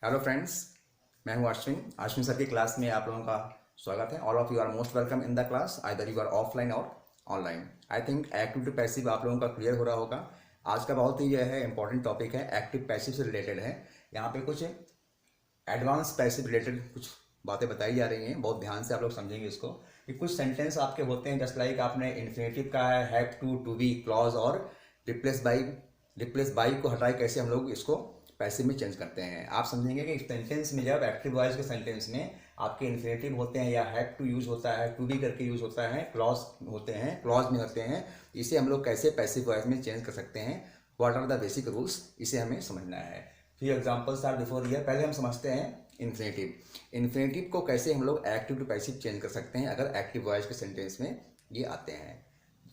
Hello friends, मैं हूं Ashwin sir की क्लास में आप लोगों का स्वागत है। All of you are most welcome in the class, either you are offline or online. I think active to passive आप लोगों का क्लियर हो रहा होगा। आज का बहुत ही यह है इंपॉर्टेंट टॉपिक है, एक्टिव पैसिव से रिलेटेड है। यहाँ पे कुछ एडवांस पैसिव रिलेटेड कुछ बातें बताई जा रही हैं, बहुत ध्यान से आप लोग समझेंगे इसको। कि कुछ सेंटेंस आपके होते हैं जस्ट लाइक आपने इन्फिनेटिव का है, हैव टू बी, क्लॉज और रिप्लेस बाई को हटाए कैसे हम लोग इसको पैसिव में चेंज करते हैं। आप समझेंगे कि सेंटेंस में जब एक्टिव वॉइस के सेंटेंस में आपके इन्फिनेटिव होते हैं या हैव टू यूज होता है, टू बी करके यूज होता है, क्लॉज होते हैं, क्लॉज में होते हैं, इसे हम लोग कैसे पैसिव वॉइस में चेंज कर सकते हैं। What are the basic rules, इसे हमें समझना है। फिर एग्जाम्पल्स आर बिफोर हियर। पहले हम समझते हैं इन्फिनेटिव को कैसे हम लोग एक्टिव टू पैसिव चेंज कर सकते हैं अगर एक्टिव वॉइस के सेंटेंस में ये आते हैं।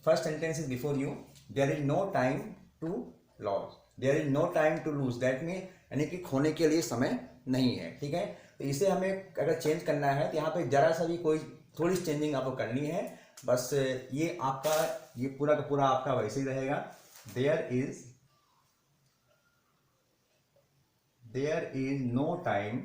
First sentence is before you, there is no time to loss, there is no time to lose. That mean यानी कि खोने के लिए समय नहीं है। ठीक है, तो इसे हमें अगर चेंज करना है तो यहाँ पे जरा सा भी कोई थोड़ी चेंजिंग आपको करनी है। बस ये आपका ये पूरा का पूरा आपका वैसे ही रहेगा। There is no time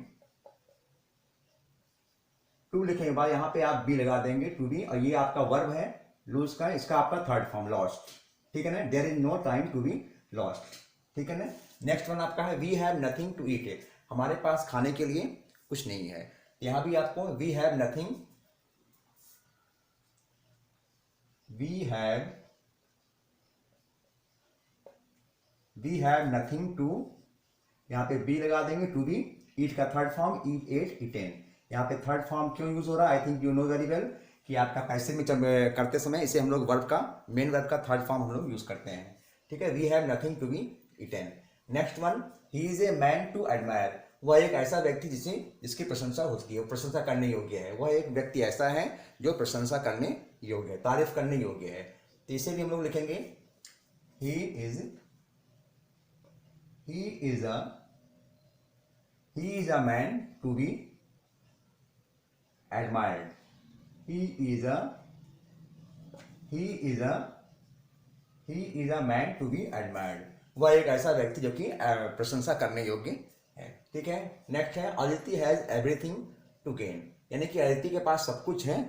to लिखने के बाद यहाँ पे आप बी लगा देंगे, टू बी, और ये आपका वर्ब है लूज का, इसका आपका थर्ड फॉर्म लॉस्ट। ठीक है ना, there is no time to be lost. ठीक है ना। नेक्स्ट वन आपका है we have nothing to eat, हमारे पास खाने के लिए कुछ नहीं है। यहां भी आपको वी हैव नथिंग टू, यहाँ पे बी लगा देंगे, टू बी, ईट का थर्ड फॉर्म ईट, एट, इटेन। यहाँ पे थर्ड फॉर्म क्यों यूज हो रहा है, I think you know very well कि आपका पैसे में करते समय इसे हम लोग वर्ब का मेन वर्ब का थर्ड फॉर्म हम लोग यूज करते हैं। ठीक है, we have nothing to be eaten. Next one, he is a man to admire, वह एक ऐसा व्यक्ति जिसकी प्रशंसा होती है, प्रशंसा करने योग्य है। वह एक व्यक्ति ऐसा है जो प्रशंसा करने योग्य है, तारीफ करने योग्य है। तो इसे भी हम लोग लिखेंगे he is a man to be admired. he is a man to be admired। वह एक ऐसा व्यक्ति जो कि प्रशंसा करने योग्य है। ठीक है। नेक्स्ट है Aditi has everything to gain, यानी कि अदिति के पास सब कुछ है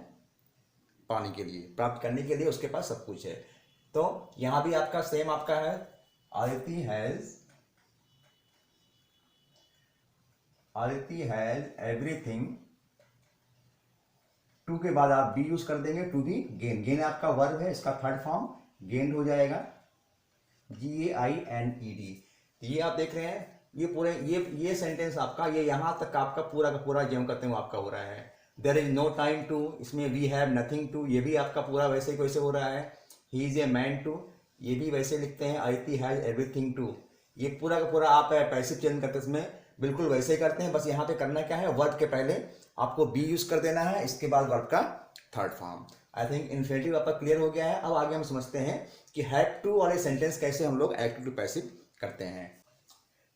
पाने के लिए, प्राप्त करने के लिए उसके पास सब कुछ है। तो यहां भी आपका सेम आपका है अदिति हैज एवरीथिंग, टू के बाद आप बी यूज कर देंगे, टू बी गेन। गेन आपका वर्ब है, इसका थर्ड फॉर्म गेन हो जाएगा, GAINED। ये आप देख रहे हैं, ये पूरे ये सेंटेंस आपका ये यहां तक आपका पूरा का पूरा जम करते हुए आपका हो रहा है। There is no time to, इसमें वी हैव नथिंग टू, ये भी आपका पूरा वैसे कैसे हो रहा है। He is a man to, ये भी वैसे लिखते हैं। अदिति हैज एवरीथिंग टू, ये पूरा का पूरा आप पैसिव चेंज करते समय बिल्कुल वैसे ही करते हैं। बस यहाँ पे करना क्या है, वर्ब के पहले आपको बी यूज कर देना है, इसके बाद वर्ब का third form. I think infinitive आपका क्लियर हो गया है। अब आगे हम समझते हैं कि हैव टू वाले सेंटेंस कैसे हम लोग एक्टिव टू पैसिव करते हैं।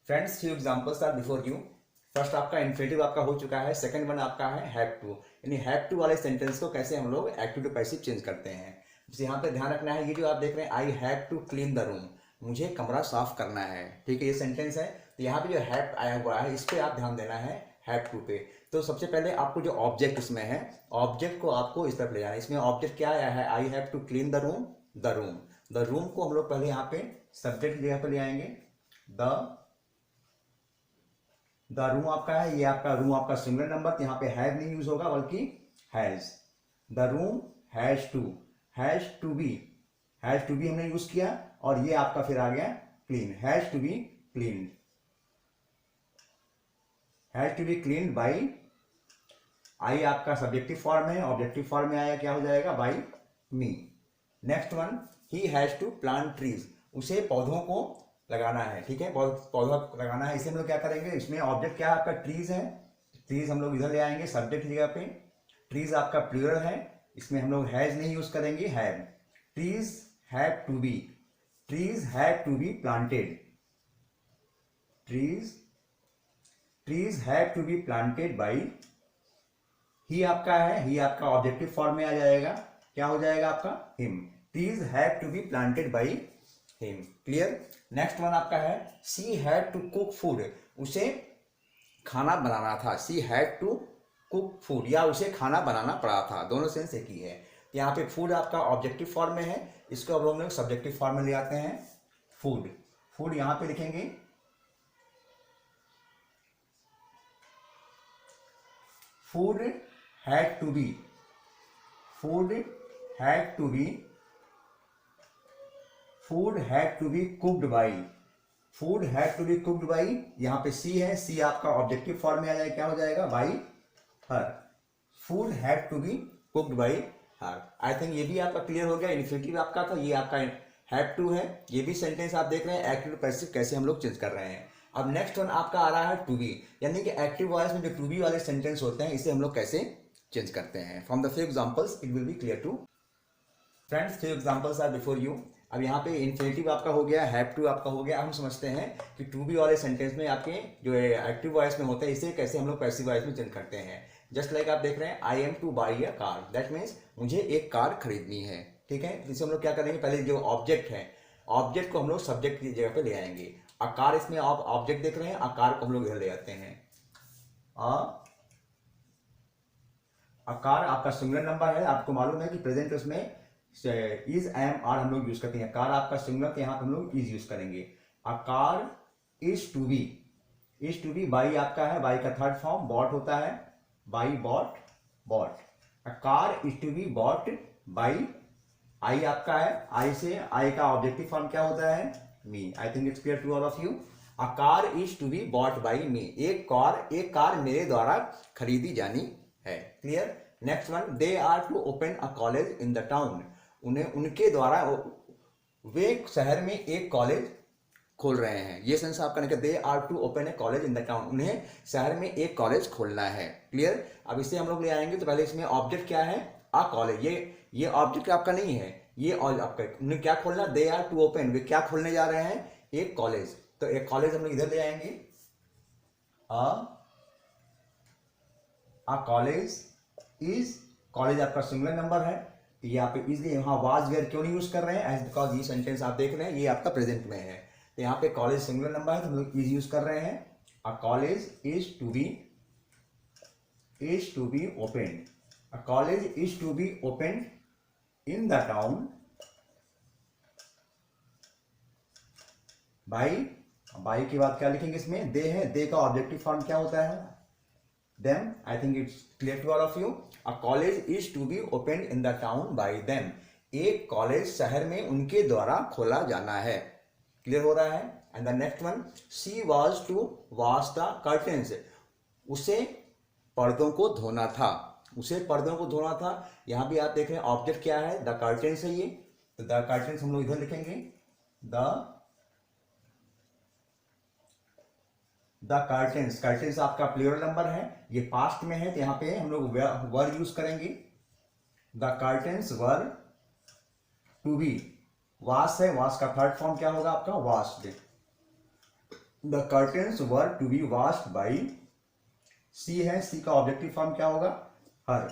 Friends, few examples are before you. First आपका इन्फिनेटिव आपका हो चुका है, सेकंड वन आपका है हैव टू, यानी हैव टू वाले सेंटेंस को कैसे हम लोग एक्टिव टू पैसिव चेंज करते हैं। यहाँ पे ध्यान रखना है, ये जो आप देख रहे हैं I have to clean the room, मुझे कमरा साफ करना है। ठीक है, ये सेंटेंस है। तो यहाँ पे जो हैव आया हुआ है इस पर आप ध्यान देना है, हैव टू पे। तो सबसे पहले आपको जो ऑब्जेक्ट इसमें है, ऑब्जेक्ट को आपको इस तरफ ले जाना है। इसमें ऑब्जेक्ट क्या आया है, I have to clean the room, the room को हम लोग पहले यहाँ पे सब्जेक्ट जगह पे ले आएंगे। द रूम आपका है, ये आपका रूम आपका सिंगुलर नंबर, यहाँ पे हैव नहीं यूज होगा बल्कि has. The room has to be हमने यूज किया, और ये आपका फिर आ गया clean, has to be clean by, I आपका सब्जेक्टिव फॉर्म है, ऑब्जेक्टिव फॉर्म में आया क्या हो जाएगा, by me. Next one, he has to plant trees, उसे पौधों को लगाना है। ठीक है, पौधा लगाना है। इसे हम लोग क्या करेंगे, इसमें ऑब्जेक्ट क्या है आपका ट्रीज है, ट्रीज हम लोग इधर ले आएंगे सब्जेक्ट जगह पे। ट्रीज आपका प्लूरल है, इसमें हम लोग हैज नहीं यूज करेंगे, have. Trees have to be planted, trees have to be planted by, he आपका है, ही आपका ऑब्जेक्टिव फॉर्म में आ जाएगा, क्या हो जाएगा आपका, him. Trees have to be planted by him. Clear. Next one आपका है she had to cook food, उसे खाना बनाना था, she had to cook food, या उसे खाना बनाना पड़ा था, दोनों सेंस एक ही है। यहाँ पे फूड आपका ऑब्जेक्टिव फॉर्म में है, इसको अब हम लोग सब्जेक्टिव फॉर्म में ले आते हैं। फूड, फूड यहाँ पे लिखेंगे food had to be, food had to be, food had to be cooked by, food had to be cooked by, यहाँ पे सी है, सी आपका ऑब्जेक्टिव फॉर्म में आ जाएगा, क्या हो जाएगा, by her. Food had to be cooked by her. I think ये भी आपका क्लियर हो गया। इनिफिनिटिव आपका था, ये आपका हैव टू है। ये भी सेंटेंस आप देख रहे हैं एक्टिव टू पैसिव कैसे हम लोग चेंज कर रहे हैं। अब नेक्स्ट वन आपका आ रहा है टू बी, यानी कि एक्टिव वॉइस में जो टू बी वाले सेंटेंस होते हैं इसे हम लोग कैसे चेंज करते हैं। From the few examples it will be clear to friends. Few examples are before you. अब यहाँ पे इन्फिनिटिव आपका हो गया, हैव टू आपका हो गया। हम समझते हैं कि टू बी वाले सेंटेंस में आपके जो एक्टिव वॉइस में होते हैं इसे कैसे हम लोग पैसिव वॉइस में चेंज करते हैं। जस्ट लाइक आप देख रहे हैं I am two by a car, that means मुझे एक कार खरीदनी है, ठीक है। इसे हम लोग क्या करेंगे, पहले जो ऑब्जेक्ट है, ऑब्जेक्ट को हम लोग सब्जेक्ट की जगह पे ले आएंगे। आकार, इसमें आप ऑब्जेक्ट देख रहे हैं, आकार को हम लोग इधर ले आते हैं। आकार आपका सिंगुलर नंबर है, आपको मालूम है कि प्रेजेंट उसमें इज एम आर हम लोग यूज करते हैं। कार आपका सिंगुलर, तो यहाँ पे हम लोग इज यूज करेंगे। A car is to be, is to be by आपका है, बाई का थर्ड फॉर्म बॉट होता है, by bought, bought. A car is to be bought by, I आपका है, आई से आई का ऑब्जेक्टिव फॉर्म क्या होता है, me. I think it's clear to all of you. A car is to be bought by me, एक कार मेरे द्वारा खरीदी जानी है। Clear. Next one, they are to open a college in the town, उन्हें उनके द्वारा वे शहर में एक कॉलेज खोल रहे हैं। ये सेंस आपका नहीं, they are to open a college in the town, उन्हें शहर में एक कॉलेज खोलना है। क्लियर। अब इसे हम लोग ले आएंगे, तो पहले इसमें ऑब्जेक्ट क्या है, अ कॉलेज। ये ऑब्जेक्ट आपका नहीं है, ये आपका उन्हें क्या खोलना, दे आर टू ओपन, वे क्या खोलने जा रहे हैं, एक कॉलेज। तो एक कॉलेज हम लोग इधर ले आएंगे, अ कॉलेज इज, कॉलेज आपका सिंगुलर नंबर है, तो यहाँ पे इसलिए यहाँ वाज वेयर क्यों नहीं यूज कर रहे हैं, एज बिकॉज ये सेंटेंस आप देख रहे हैं ये आपका प्रेजेंट में है, तो यहाँ पे कॉलेज सिंगुलर नंबर है तो हम लोग इज यूज कर रहे हैं। A college is to be open, a college is to be open in the town by, by के बाद क्या लिखेंगे, इसमें दे है, दे का ऑब्जेक्टिव फॉर्म क्या होता है, them. I think it's clear to all of you. A college is to be opened in the town by them. एक कॉलेज शहर में उनके द्वारा खोला जाना है। क्लियर हो रहा है। And the next one, she was to wash the curtains. उसे पर्दों को धोना था, उसे पर्दों को धोना था। यहाँ भी आप देख रहे हैं ऑब्जेक्ट क्या है, द कर्टेंस है ये, तो द कर्टेंस हम लोग इधर लिखेंगे, द कर्टेंस। कर्टेंस आपका प्लूरल नंबर है, ये पास्ट में है, तो यहाँ पे हम लोग वर यूज करेंगे। The curtains were to be, wash है, वाश का थर्ड फॉर्म क्या होगा आपका, washed. The curtains were to be washed by, see है, सी का ऑब्जेक्टिव फॉर्म क्या होगा, her.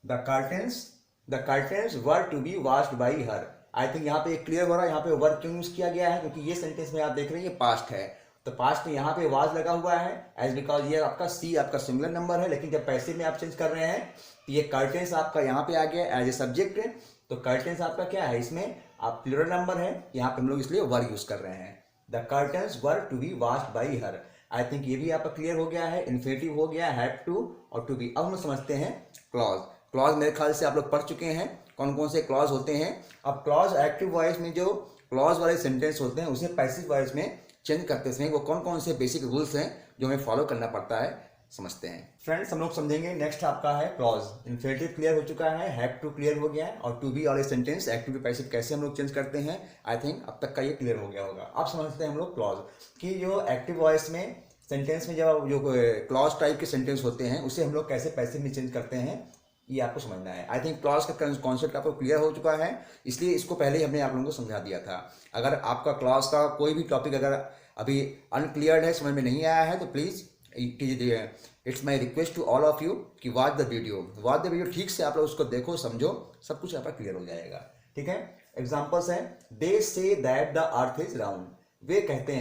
The curtains were to be washed by her. I think यहाँ पे क्लियर हो रहा है, यहाँ पे वर क्यों यूज किया गया है, क्योंकि ये सेंटेंस में आप देख रहे हैं ये पास्ट है, तो पास्ट में यहाँ पे वाज लगा हुआ है, एज बिकॉज ये आपका सी आपका सिंगुलर नंबर है, लेकिन जब पैसिव में आप चेंज कर रहे हैं तो ये कर्टेंस आपका यहाँ पे आ गया एज ए सब्जेक्ट है, तो कर्टेंस आपका क्या है, इसमें आप प्लूरल नंबर है, यहाँ पे हम लोग इसलिए वर यूज कर रहे हैं। The curtains were to be washed by her. I think ये भी आपका क्लियर हो गया है। इन्फिनिटिव हो गया, हैव टू और टू बी। अब हम समझते हैं क्लॉज। क्लॉज मेरे ख्याल से आप लोग पढ़ चुके हैं कौन कौन से क्लॉज होते हैं। अब क्लॉज एक्टिव वॉइस में जो क्लॉज वाले सेंटेंस होते हैं उसे पैसिव वॉइस में चेंज करते हैं, वो कौन कौन से बेसिक रूल्स हैं जो हमें फॉलो करना पड़ता है, समझते हैं। फ्रेंड्स हम लोग समझेंगे। नेक्स्ट आपका है क्लॉज। इन्फिनिटिव क्लियर हो चुका है, हैव टू क्लियर हो गया है, और टू बी वाले सेंटेंस एक्टिव टू पैसिव कैसे हम लोग चेंज करते हैं, आई थिंक अब तक का ये क्लियर हो गया होगा। अब समझते हैं हम लोग क्लॉज कि जो एक्टिव वॉइस में सेंटेंस में जब जो क्लॉज टाइप के सेंटेंस होते हैं उसे हम लोग कैसे पैसिव में चेंज करते हैं, ये आपको समझना है। आई थिंक क्लॉज का कॉन्सेप्ट आपको क्लियर हो चुका है, इसलिए इसको पहले ही हमने आप लोगों को समझा दिया था। अगर आपका क्लॉज का कोई भी टॉपिक अगर अभी अनक्लियर्ड है, समझ में नहीं आया है, तो please it's my request to all of you कि वॉच द वीडियो ठीक से आप लोग उसको देखो, समझो, सब कुछ आपका क्लियर हो जाएगा। ठीक है। एग्जाम्पल्स हैं, they say that the earth is round. वे कहते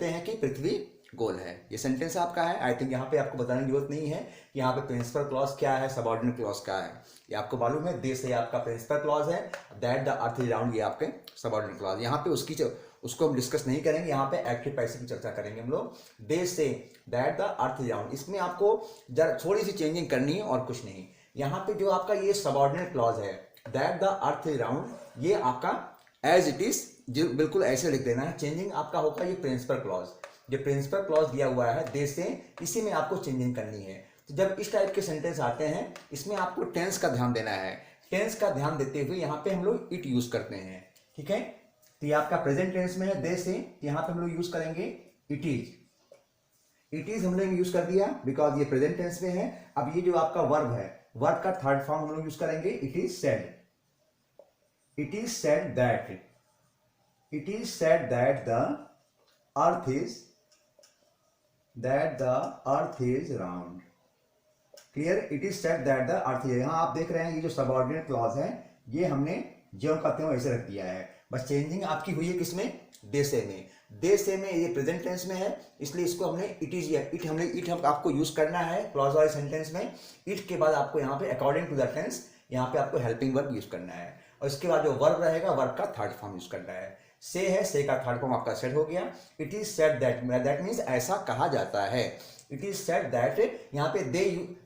हैं कि पृथ्वी गोल है। ये सेंटेंस आपका है। आई थिंक यहाँ पे आपको बताने की जरूरत नहीं है कि यहाँ पे प्रिंसिपल क्लॉज क्या है, सबऑर्डिनेट क्लॉज क्या है, ये आपको मालूम है। दिस है आपका प्रिंसिपल क्लॉज है, that the earth is round ये आपके सबऑर्डिनेट क्लॉज। यहाँ पे उसको हम डिस्कस नहीं करेंगे, यहाँ पे एक्टिव पैसिव की चर्चा करेंगे हम लोग। They say that the earth is round, इसमें आपको जरा थोड़ी सी चेंजिंग करनी है और कुछ नहीं। यहाँ पे जो आपका ये सबऑर्डिनेट क्लॉज है that the earth is round, ये आपका एज इट इज बिल्कुल ऐसे लिख देना है। चेंजिंग आपका होगा ये प्रिंसिपल क्लॉज, जो प्रिंसिपल क्लॉज दिया हुआ है दे से, इसी में आपको चेंजिंग करनी है। तो जब इस टाइप के सेंटेंस आते हैं इसमें आपको टेंस का ध्यान देना है। टेंस का ध्यान देते हुए यहाँ पे हम लोग इट यूज करते हैं, ठीक है। तो ये आपका प्रेजेंट टेंस में है दे से, यहाँ पे हम लोग यूज करेंगे इट इज। इट इज हम लोग यूज कर दिया बिकॉज ये प्रेजेंट टेंस में है। अब ये जो आपका वर्ब है, वर्ब का थर्ड फॉर्म हम लोग यूज करेंगे it is said. It is said that, it is said that the earth is round. Clear? It is said that the earth is, यहां आप देख रहे हैं ये जो सबऑर्डिनेट क्लॉज है ये हमने जो कहते हैं ऐसे रख दिया है। बस चेंजिंग आपकी हुई है किसमें? दे से में। दे से में ये प्रेजेंट टेंस में है, इसलिए इसको हमने इट इज या इट हम आपको यूज करना है क्लॉज वाले सेंटेंस में। इट के बाद आपको यहाँ पे अकॉर्डिंग टू द टेंस यहाँ पे आपको हेल्पिंग वर्ब यूज करना है, और इसके बाद जो वर्ब रहेगा वर्ब का थर्ड फॉर्म यूज करना है। से है, से का थर्ड फॉर्म आपका सेड हो गया। It is said that, that means ऐसा कहा जाता है। इट इज सेड दैट, यहाँ पे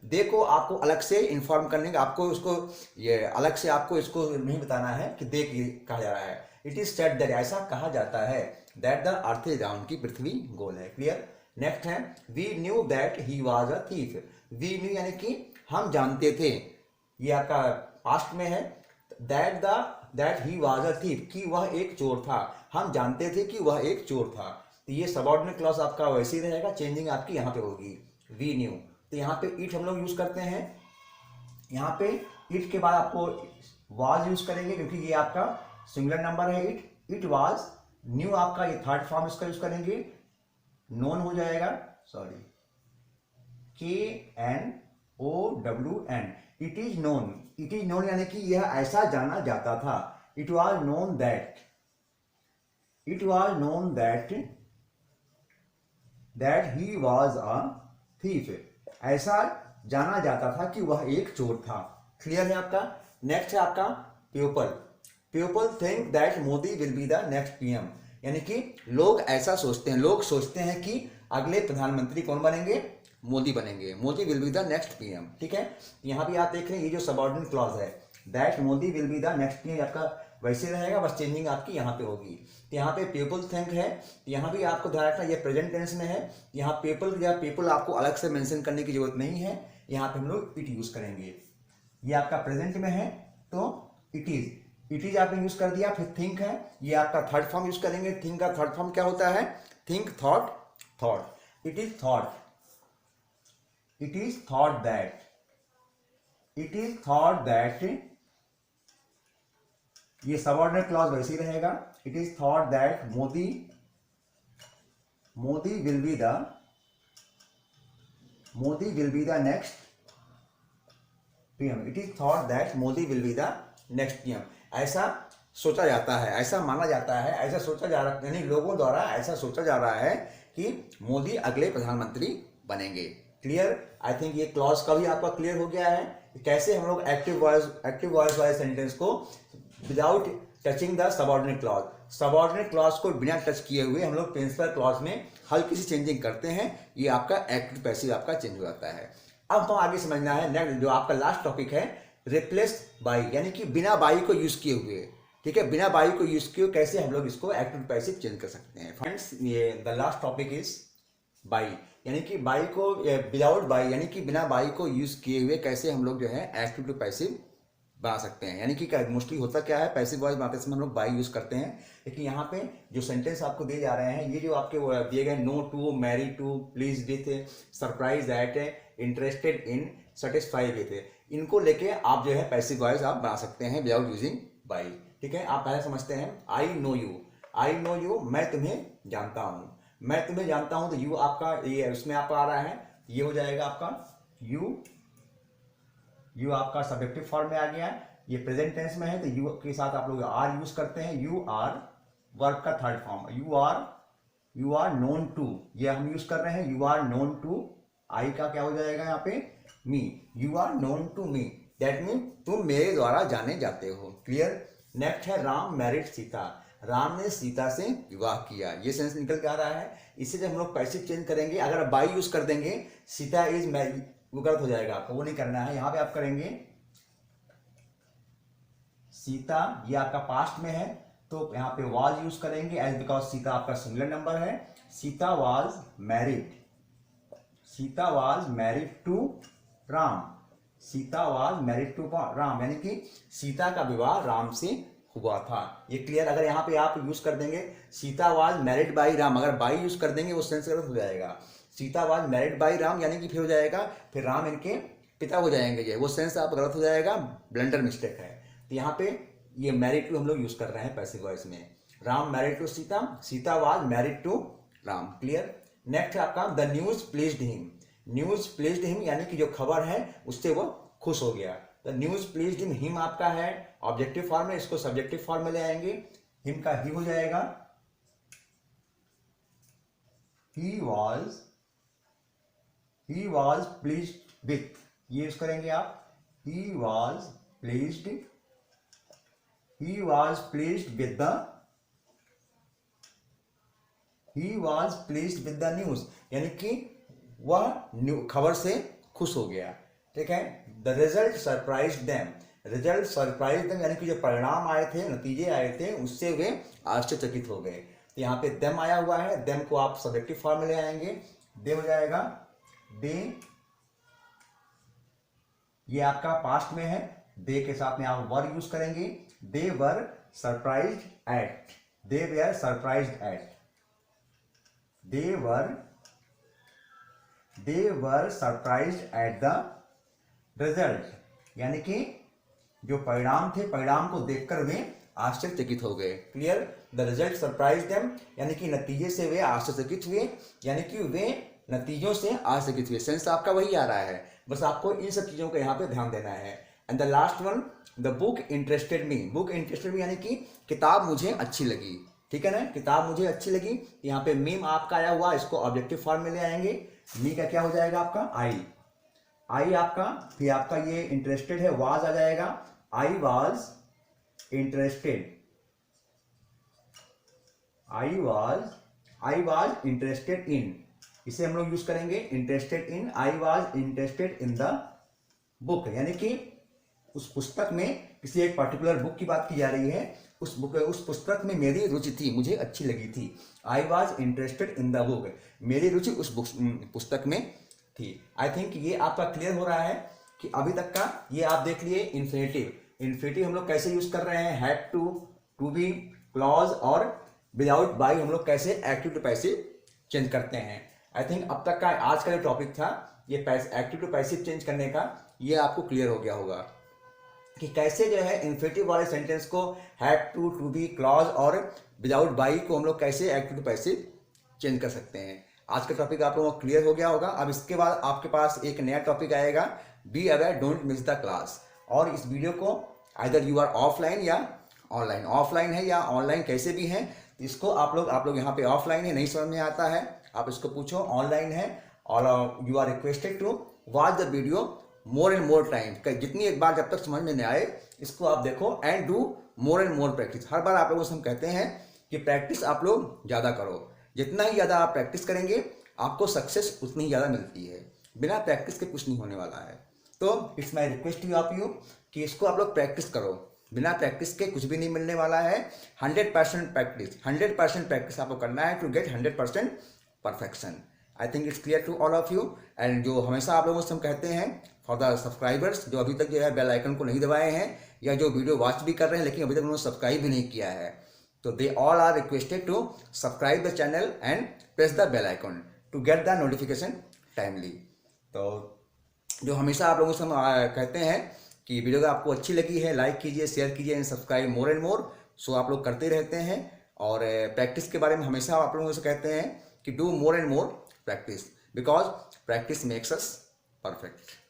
दे को आपको अलग से इन्फॉर्म करने का, आपको उसको ये अलग से आपको इसको नहीं बताना है कि दे कहा जा रहा है। इट इज सेड दैट, ऐसा कहा जाता है, that the earth is round, की पृथ्वी गोल है। क्लियर? नेक्स्ट है we knew that he was a thief. We knew यानी कि हम जानते थे, ये आपका पास्ट में है। That he was a thief, कि वह एक चोर था, हम जानते थे कि वह एक चोर था। तो ये सबऑर्डिनेट क्लॉज आपका वैसे ही रहेगा, चेंजिंग आपकी यहाँ पे होगी वी न्यू। तो यहाँ पे इट हम लोग यूज करते हैं, यहाँ पे इट के बाद आपको वाज यूज करेंगे क्योंकि ये आपका सिंगुलर नंबर है। It was. न्यू आपका ये थर्ड फॉर्म इसका यूज करेंगे, नोन हो जाएगा, sorry KNOWN। It is known, it is known यानी कि यह ऐसा जाना जाता था। It was known that, it was known that he was a thief, ऐसा जाना जाता था कि वह एक चोर था। क्लियर है आपका? नेक्स्ट है आपका people. People think that Modi will be the next PM, यानी कि लोग ऐसा सोचते हैं, लोग सोचते हैं कि अगले प्रधानमंत्री कौन बनेंगे? मोदी बनेंगे। Modi will be the next PM, ठीक है। यहाँ भी आप देख रहे हैं ये जो सबऑर्डिनेट क्लॉज है that Modi will be the next PM आपका वैसे रहेगा, बस चेंजिंग आपकी यहाँ पे होगी। तो यहाँ पे पीपल थिंक है, यहाँ भी आपको ध्यान रखना ये प्रेजेंट टेंस में है। यहाँ पीपल या पीपल आपको अलग से मेंशन करने की जरूरत नहीं है, यहाँ पे हम लोग इट यूज करेंगे। ये आपका प्रेजेंट में है तो इट इज आपने यूज कर दिया। फिर थिंक है, ये आपका थर्ड फॉर्म यूज करेंगे। थिंक का थर्ड फॉर्म क्या होता है? Think, thought, thought. It is thought, it is thought that, it is thought that, ये सबऑर्डिनेट क्लॉज वैसे ही रहेगा। It is thought that Modi will be the next PM। It is thought that Modi will be the next PM, ऐसा सोचा जाता है, ऐसा माना जाता है, ऐसा सोचा जा रहा है, यानी लोगों द्वारा ऐसा सोचा जा रहा है कि मोदी अगले प्रधानमंत्री बनेंगे। क्लियर? आई थिंक ये क्लॉज का भी आपका क्लियर हो गया है कि कैसे हम लोग एक्टिव वॉइस वाले सेंटेंस को without touching the subordinate clause, subordinate clause को बिना टच किए हुए हम लोग प्रिंसिपल क्लॉज में हल्की सी चेंजिंग करते हैं। ये आपका एक्टिव पैसिव आपका चेंज हो जाता है। अब हम आगे समझना है नेक्स्ट जो आपका लास्ट टॉपिक है, रिप्लेस बाई, यानी कि बिना बाई को यूज किए हुए, ठीक है, बिना बाई को यूज किए कैसे हम लोग इसको एक्टिव पैसिव चेंज कर सकते हैं। फ्रेंड्स, ये the last topic is by, यानी कि बाई को विदाउट बाई, यानी कि बिना बाई को यूज किए हुए कैसे हम लोग जो है एक्टिव टू पैसिव बना सकते हैं। यानी कि मोस्टली होता क्या है, पैसिव वॉइस बनाते समय हम लोग बाई यूज करते हैं, लेकिन यहाँ पे जो सेंटेंस आपको दिए जा रहे हैं, ये जो आपके दिए गए known to, married to, pleased with, surprised at, interested in, satisfied with, इनको लेके आप जो है पैसिव वॉइस आप बना सकते हैं विदाउट यूजिंग बाई। ठीक है, आप पहले समझते हैं I know you, I know you, मैं तुम्हें जानता हूँ, मैं तुम्हें जानता हूँ, तो यू आपका ये उसमें आपका आ रहा है, ये हो जाएगा आपका यू, यू आपका सब्जेक्टिव फॉर्म में आ गया। ये प्रेजेंट टेंस में है तो यू के साथ आप लोग आर यूज करते हैं, यू आर, वर्ब का third form, you are you are known to, ये हम यूज कर रहे हैं you are known to, I का क्या हो जाएगा यहाँ पे me, you are known to me, that mean तुम मेरे द्वारा जाने जाते हो। क्लियर। नेक्स्ट है राम मैरिड सीता, राम ने सीता से विवाह किया, ये सेंस निकल के आ रहा है। इसे जब हम लोग पैसिव चेंज करेंगे, अगर आप बाई यूज कर देंगे सीता इज मैरिड, वो गलत हो जाएगा, आपको वो नहीं करना है। यहाँ पे आप करेंगे सीता, ये आपका पास्ट में है तो यहाँ पे वाज यूज करेंगे एज, बिकॉज सीता आपका सिंगुलर नंबर है। Sita was married, Sita was married to Ram, Sita was married to Ram, यानी कि सीता का विवाह राम से हुआ था। ये क्लियर। अगर यहाँ पे आप यूज कर देंगे Sita was married by Ram, अगर बाई यूज कर देंगे वो सेंस गलत हो जाएगा। Sita was married by Ram यानी कि फिर हो जाएगा फिर राम इनके पिता हो जाएंगे, ये वो सेंस आप गलत हो जाएगा, ब्लंडर मिस्टेक है। तो यहाँ पे ये मैरिड टू हम लोग यूज कर रहे हैं पैसिव वॉइस में। Ram married to Sita, Sita was married to Ram. Clear. Next है आपका the news pleased him, news pleased him यानी कि जो खबर है उससे वो खुश हो गया। The news pleased him, him आपका है ऑब्जेक्टिव फॉर्म में, इसको सब्जेक्टिव फॉर्म में ले आएंगे, हिम का ही हो जाएगा, ही वॉज प्लीज्ड विथ, ये यूज करेंगे आप, he was pleased with the news, यानी कि वह खबर से खुश हो गया। ठीक है। The result surprise them, result surprise them यानी कि जो परिणाम आए थे, नतीजे आए थे, उससे वे आश्चर्यचकित हो गए। तो यहाँ पे देम आया हुआ है, देम को आप सब्जेक्टिव फॉर्म में ले आएंगे, दे हो जाएगा दे, ये आपका पास्ट में है, दे के साथ में आप वर यूज करेंगे, they were surprised at, they were surprised at, they were surprised at the result, यानी कि जो परिणाम थे, परिणाम को देखकर वे आश्चर्यचकित हो गए। Clear. The result surprise them यानी कि नतीजे से वे आश्चर्यचकित हुए, यानी कि वे नतीजों से आश्चर्यचकित हुए। सेंस आपका वही आ रहा है, बस आपको इन सब चीजों का यहाँ पे ध्यान देना है। And the last one, the book interested me, book interested me यानी कि किताब मुझे अच्छी लगी। ठीक है ना, किताब मुझे अच्छी लगी। यहाँ पे मीम आपका आया हुआ, इसको ऑब्जेक्टिव फॉर्म में ले आएंगे, मी का क्या हो जाएगा आपका आई, आई आपका, फिर आपका ये इंटरेस्टेड है, वाज आ जाएगा, I was interested, I was interested in, इसे हम लोग यूज करेंगे interested in, I was interested in the book, यानी कि उस पुस्तक में किसी एक पर्टिकुलर बुक की बात की जा रही है, उस पुस्तक में मेरी रुचि थी, मुझे अच्छी लगी थी। I was interested in the book, मेरी रुचि उस पुस्तक में थी। आई थिंक ये आपका क्लियर हो रहा है कि अभी तक का ये आप देख लिए इन्फिनेटिव। इन्फिनेटिव हम लोग कैसे यूज कर रहे हैं, हैड टू बी, क्लॉज और विदाउट बाई हम लोग कैसे एक्टिव टू पैसिव चेंज करते हैं। आई थिंक अब तक का आज का जो टॉपिक था ये एक्टिव टू पैसिव चेंज करने का, ये आपको क्लियर हो गया होगा कि कैसे जो है इन्फिनेटिव वाले सेंटेंस को हैड टू बी, क्लॉज और विदाउट बाई को हम लोग कैसे एक्टिव टू पैसिव चेंज कर सकते हैं। आज का टॉपिक आप लोगों को क्लियर हो गया होगा। अब इसके बाद आपके पास एक नया टॉपिक आएगा, be aware don't miss the class. और इस वीडियो को आइदर यू आर ऑफलाइन या ऑनलाइन, ऑफलाइन है या ऑनलाइन कैसे भी हैं, इसको आप लोग यहाँ पे ऑफलाइन है, नहीं समझ में आता है आप इसको पूछो, ऑनलाइन है, और you are requested to watch the video more and more time, जितनी एक बार जब तक समझ में नहीं आए इसको आप देखो, and do more and more practice. हर बार आप लोगों से हम कहते हैं कि प्रैक्टिस आप लोग ज़्यादा करो, जितना ही ज़्यादा आप प्रैक्टिस करेंगे आपको सक्सेस उतनी ही ज़्यादा मिलती है, बिना प्रैक्टिस के कुछ नहीं होने वाला है। तो इट्स माई रिक्वेस्ट टू आप यू कि इसको आप लोग प्रैक्टिस करो, बिना प्रैक्टिस के कुछ भी नहीं मिलने वाला है। 100% प्रैक्टिस, 100% प्रैक्टिस आपको करना है to get 100% perfection. I think it's clear to all of you. And जो हमेशा आप लोगों से हम कहते हैं फॉर द सब्सक्राइबर्स जो अभी तक जो है बेल आइकन को नहीं दबाए हैं या जो वीडियो वॉच भी कर रहे हैं लेकिन अभी तक उन्होंने सब्सक्राइब भी नहीं किया है, तो they all are requested to subscribe the channel and press the bell icon to get the notification timely. तो जो हमेशा आप लोगों से हम कहते हैं कि वीडियो अगर आपको अच्छी लगी है लाइक कीजिए, शेयर कीजिए and subscribe more and more. So आप लोग करते रहते हैं। और प्रैक्टिस के बारे में हमेशा आप लोगों से कहते हैं कि do more and more practice, because practice makes us perfect.